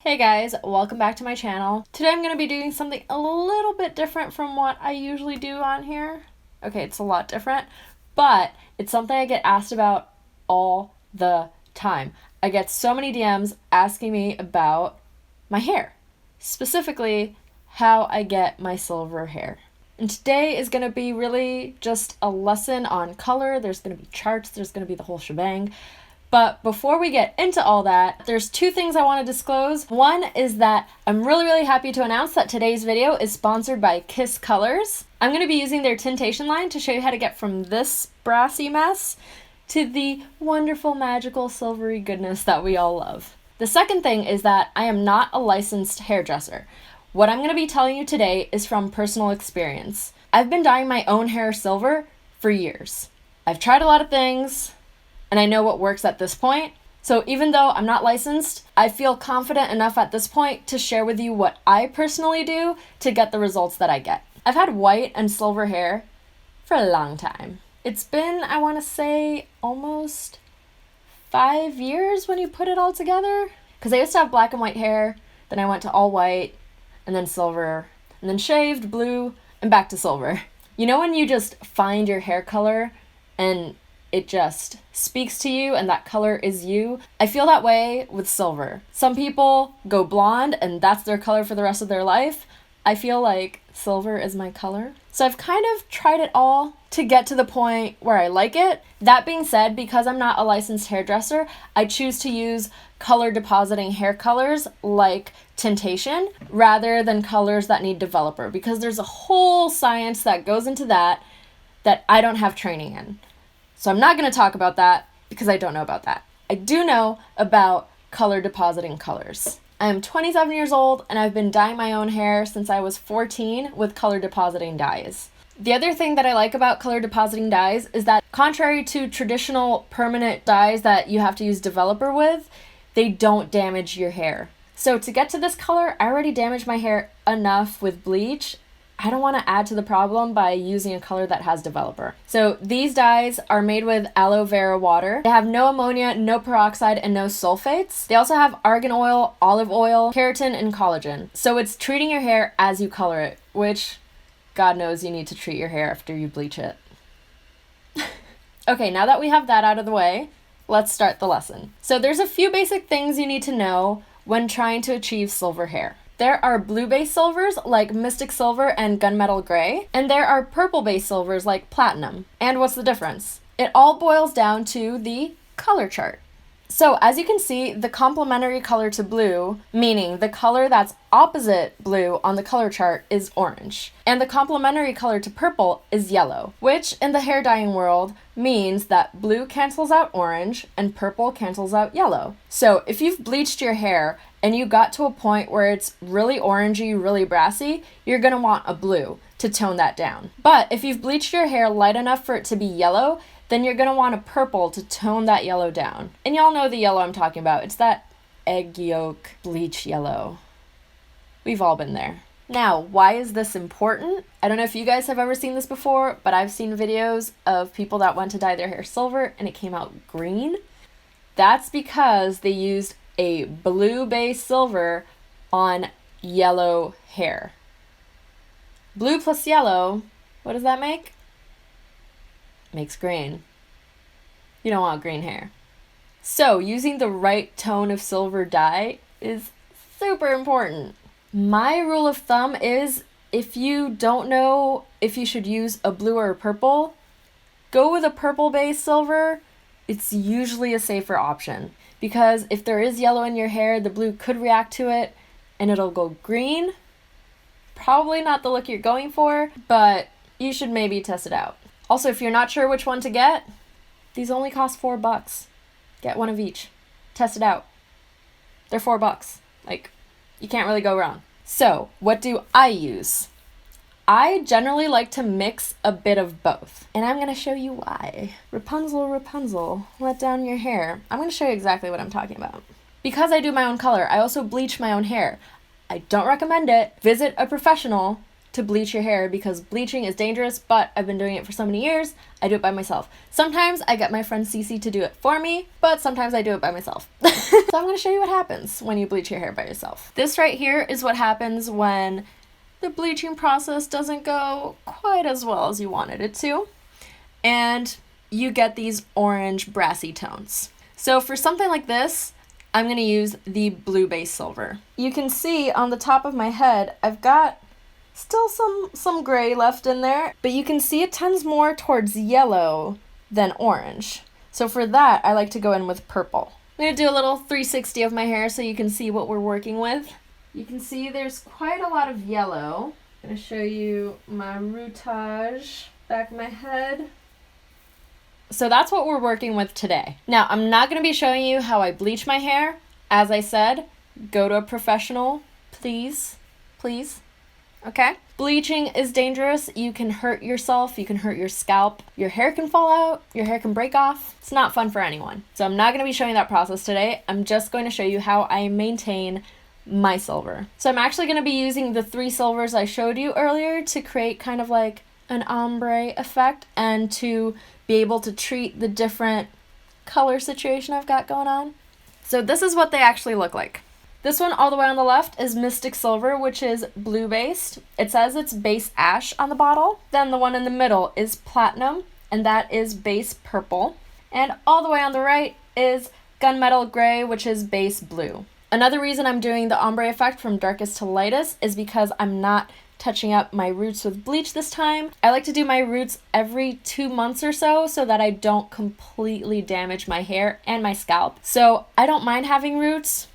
Hey guys, welcome back to my channel. Today I'm going to be doing something a little bit different from what I usually do on here. Okay, it's a lot different, but it's something I get asked about all the time. I get so many DMs asking me about my hair, specifically how I get my silver hair. And today is going to be really just a lesson on color. There's going to be charts, there's going to be the whole shebang. But before we get into all that, there's two things I want to disclose. One is that I'm really happy to announce that today's video is sponsored by Kiss Colors. I'm going to be using their tintation line to show you how to get from this brassy mess to the wonderful, magical, silvery goodness that we all love. The second thing is that I am not a licensed hairdresser. What I'm going to be telling you today is from personal experience. I've been dyeing my own hair silver for years. I've tried a lot of things, and I know what works at this point. So even though I'm not licensed, I feel confident enough at this point to share with you what I personally do to get the results that I get. I've had white and silver hair for a long time. It's been, I want to say, almost 5 years when you put it all together. Because I used to have black and white hair, then I went to all white, and then silver, and then shaved, blue, and back to silver. You know when you just find your hair color and it just speaks to you and that color is you? I feel that way with silver. Some people go blonde and that's their color for the rest of their life. I feel like silver is my color. So I've kind of tried it all to get to the point where I like it. That being said, because I'm not a licensed hairdresser, I choose to use color depositing hair colors like tintation rather than colors that need developer, because there's a whole science that goes into that I don't have training in. So I'm not going to talk about that because I don't know about that. I do know about color depositing colors. I am 27 years old and I've been dyeing my own hair since I was 14 with color depositing dyes. The other thing that I like about color depositing dyes is that contrary to traditional permanent dyes that you have to use developer with, they don't damage your hair. So to get to this color, I already damaged my hair enough with bleach. I don't want to add to the problem by using a color that has developer. So these dyes are made with aloe vera water. They have no ammonia, no peroxide, and no sulfates. They also have argan oil, olive oil, keratin, and collagen. So it's treating your hair as you color it, which God knows you need to treat your hair after you bleach it. Okay, now that we have that out of the way, let's start the lesson. So there's a few basic things you need to know when trying to achieve silver hair. There are blue-based silvers like Mystic Silver and Gunmetal Grey, and there are purple-based silvers like Platinum. And what's the difference? It all boils down to the color chart. So as you can see, the complementary color to blue, meaning the color that's opposite blue on the color chart, is orange. And the complementary color to purple is yellow, which in the hair dyeing world means that blue cancels out orange and purple cancels out yellow. So if you've bleached your hair and you got to a point where it's really orangey, really brassy, you're gonna want a blue to tone that down. But if you've bleached your hair light enough for it to be yellow, then you're gonna want a purple to tone that yellow down. And y'all know the yellow I'm talking about. It's that egg yolk bleach yellow. We've all been there. Now, why is this important? I don't know if you guys have ever seen this before, but I've seen videos of people that went to dye their hair silver and it came out green. That's because they used a blue-based silver on yellow hair. Blue plus yellow, what does that make? Makes green. You don't want green hair. So using the right tone of silver dye is super important. My rule of thumb is if you don't know if you should use a blue or a purple, go with a purple-based silver. It's usually a safer option because if there is yellow in your hair, the blue could react to it and it'll go green. Probably not the look you're going for, but you should maybe test it out. Also, if you're not sure which one to get, these only cost $4. Get one of each. Test it out. They're $4. Like, you can't really go wrong. So, what do I use? I generally like to mix a bit of both, and I'm going to show you why. Rapunzel, Rapunzel, let down your hair. I'm going to show you exactly what I'm talking about. Because I do my own color, I also bleach my own hair. I don't recommend it. Visit a professional to bleach your hair because bleaching is dangerous, but I've been doing it for so many years, I do it by myself. Sometimes I get my friend Cece to do it for me, but sometimes I do it by myself. So I'm going to show you what happens when you bleach your hair by yourself. This right here is what happens when the bleaching process doesn't go quite as well as you wanted it to, and you get these orange brassy tones. So for something like this, I'm going to use the blue base silver. You can see on the top of my head, I've got still some gray left in there, but you can see it tends more towards yellow than orange. So for that, I like to go in with purple. I'm going to do a little 360 of my hair so you can see what we're working with. You can see there's quite a lot of yellow. I'm going to show you my routage, back of my head. So that's what we're working with today. Now, I'm not going to be showing you how I bleach my hair. As I said, go to a professional, please. Okay? Bleaching is dangerous. You can hurt yourself. You can hurt your scalp. Your hair can fall out. Your hair can break off. It's not fun for anyone. So I'm not going to be showing that process today. I'm just going to show you how I maintain my silver. So I'm actually going to be using the 3 silvers I showed you earlier to create kind of like an ombre effect and to be able to treat the different color situation I've got going on. So this is what they actually look like. This one all the way on the left is Mystic Silver, which is blue based. It says it's base ash on the bottle. Then the one in the middle is Platinum, and that is base purple. And all the way on the right is Gunmetal Grey, which is base blue. Another reason I'm doing the ombre effect from darkest to lightest is because I'm not touching up my roots with bleach this time. I like to do my roots every 2 months or so that I don't completely damage my hair and my scalp. So I don't mind having roots.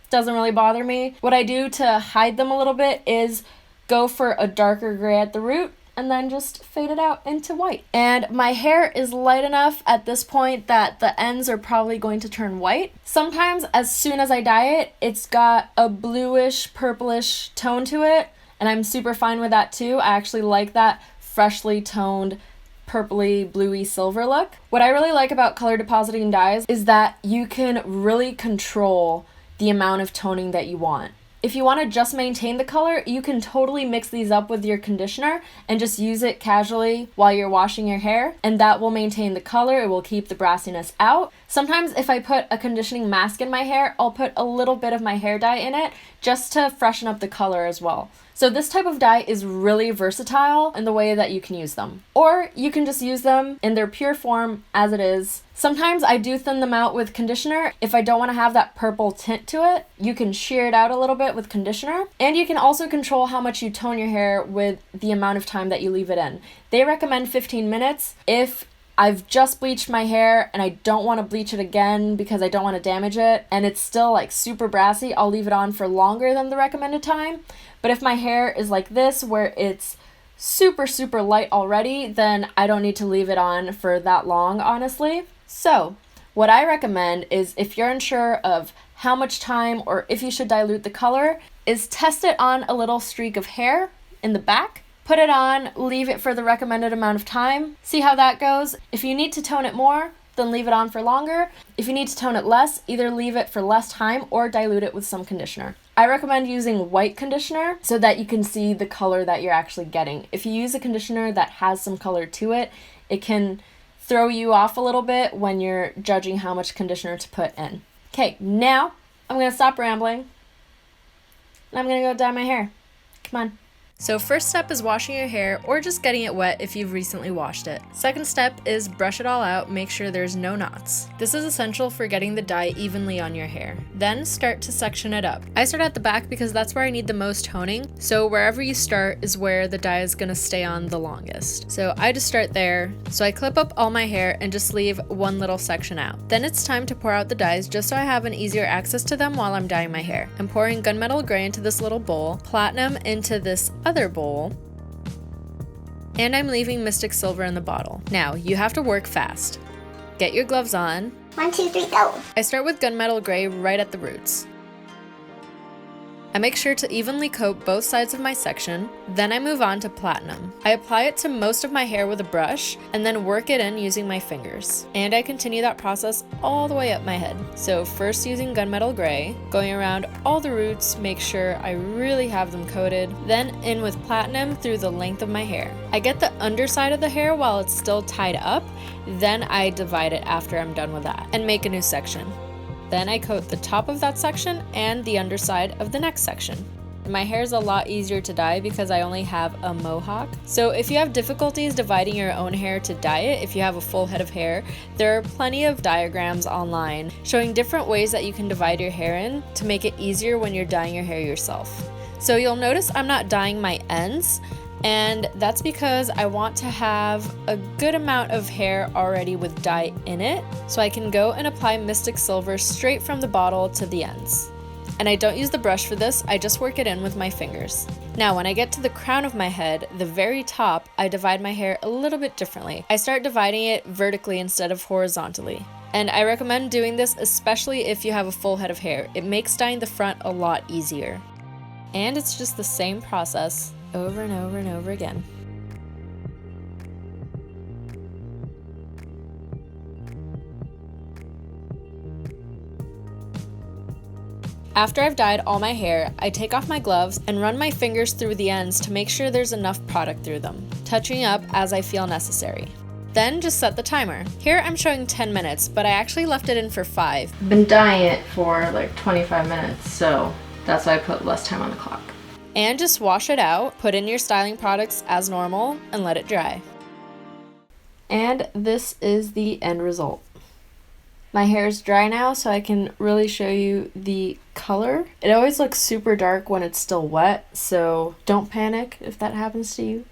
Doesn't really bother me. What I do to hide them a little bit is go for a darker gray at the root and then just fade it out into white. And my hair is light enough at this point that the ends are probably going to turn white. Sometimes as soon as I dye it, it's got a bluish, purplish tone to it. And I'm super fine with that too. I actually like that freshly toned purpley, bluey silver look. What I really like about color depositing dyes is that you can really control the amount of toning that you want. If you want to just maintain the color, you can totally mix these up with your conditioner and just use it casually while you're washing your hair, and that will maintain the color. It will keep the brassiness out. Sometimes if I put a conditioning mask in my hair, I'll put a little bit of my hair dye in it just to freshen up the color as well. So this type of dye is really versatile in the way that you can use them. Or you can just use them in their pure form as it is. Sometimes I do thin them out with conditioner. If I don't want to have that purple tint to it, you can shear it out a little bit with conditioner. And you can also control how much you tone your hair with the amount of time that you leave it in. They recommend 15 minutes. If I've just bleached my hair and I don't want to bleach it again because I don't want to damage it and it's still like super brassy, I'll leave it on for longer than the recommended time. But if my hair is like this where it's super light already, then I don't need to leave it on for that long, honestly. So what I recommend is, if you're unsure of how much time or if you should dilute the color, is test it on a little streak of hair in the back. Put it on, leave it for the recommended amount of time, see how that goes. If you need to tone it more, then leave it on for longer. If you need to tone it less, either leave it for less time or dilute it with some conditioner. I recommend using white conditioner so that you can see the color that you're actually getting. If you use a conditioner that has some color to it, it can throw you off a little bit when you're judging how much conditioner to put in. Okay, now I'm going to stop rambling and I'm going to go dye my hair. Come on. So first step is washing your hair or just getting it wet if you've recently washed it. Second step is brush it all out, make sure there's no knots. This is essential for getting the dye evenly on your hair. Then start to section it up. I start at the back because that's where I need the most toning, so wherever you start is where the dye is gonna stay on the longest. So I just start there, so I clip up all my hair and just leave one little section out. Then it's time to pour out the dyes just so I have an easier access to them while I'm dyeing my hair. I'm pouring Gunmetal Grey into this little bowl, Platinum into this other bowl, and I'm leaving Mystic Silver in the bottle. Now, you have to work fast. Get your gloves on. 1, 2, 3, go. I start with Gunmetal Grey right at the roots. I make sure to evenly coat both sides of my section, then I move on to platinum. I apply it to most of my hair with a brush, and then work it in using my fingers. And I continue that process all the way up my head. So first using Gunmetal Grey, going around all the roots, make sure I really have them coated, then in with platinum through the length of my hair. I get the underside of the hair while it's still tied up, then I divide it after I'm done with that, and make a new section. Then I coat the top of that section and the underside of the next section. My hair is a lot easier to dye because I only have a mohawk. So if you have difficulties dividing your own hair to dye it, if you have a full head of hair, there are plenty of diagrams online showing different ways that you can divide your hair in to make it easier when you're dyeing your hair yourself. So you'll notice I'm not dyeing my ends, and that's because I want to have a good amount of hair already with dye in it, so I can go and apply Mystic Silver straight from the bottle to the ends. And I don't use the brush for this, I just work it in with my fingers. Now when I get to the crown of my head, the very top, I divide my hair a little bit differently. I start dividing it vertically instead of horizontally. And I recommend doing this especially if you have a full head of hair. It makes dyeing the front a lot easier. And it's just the same process over and over and over again. After I've dyed all my hair, I take off my gloves and run my fingers through the ends to make sure there's enough product through them, touching up as I feel necessary. Then just set the timer. Here I'm showing 10 minutes, but I actually left it in for 5. I've been dyeing it for like 25 minutes, so that's why I put less time on the clock. And just wash it out, put in your styling products as normal, and let it dry. And this is the end result. My hair is dry now, so I can really show you the color. It always looks super dark when it's still wet, so don't panic if that happens to you.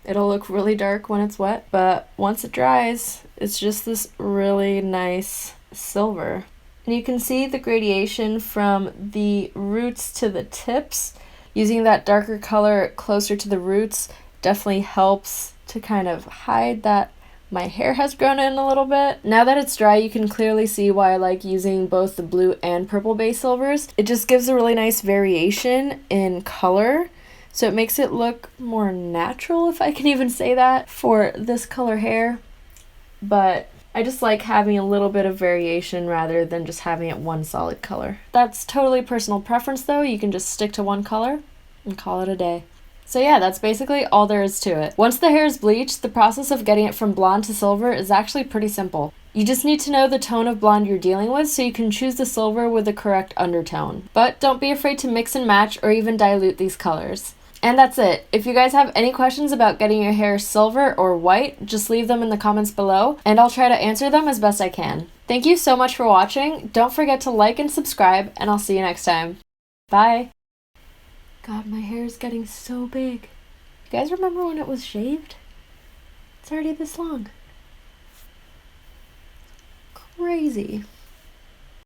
It'll look really dark when it's wet, but once it dries, it's just this really nice silver. And you can see the gradation from the roots to the tips. Using that darker color closer to the roots definitely helps to kind of hide that my hair has grown in a little bit. Now that it's dry, you can clearly see why I like using both the blue and purple base silvers. It just gives a really nice variation in color, so it makes it look more natural, if I can even say that, for this color hair. But I just like having a little bit of variation rather than just having it one solid color. That's totally personal preference though. You can just stick to one color and call it a day. So yeah, that's basically all there is to it. Once the hair is bleached, the process of getting it from blonde to silver is actually pretty simple. You just need to know the tone of blonde you're dealing with so you can choose the silver with the correct undertone. But don't be afraid to mix and match or even dilute these colors. And that's it. If you guys have any questions about getting your hair silver or white, just leave them in the comments below, and I'll try to answer them as best I can. Thank you so much for watching. Don't forget to like and subscribe, and I'll see you next time. Bye! God, my hair is getting so big. You guys remember when it was shaved? It's already this long. Crazy.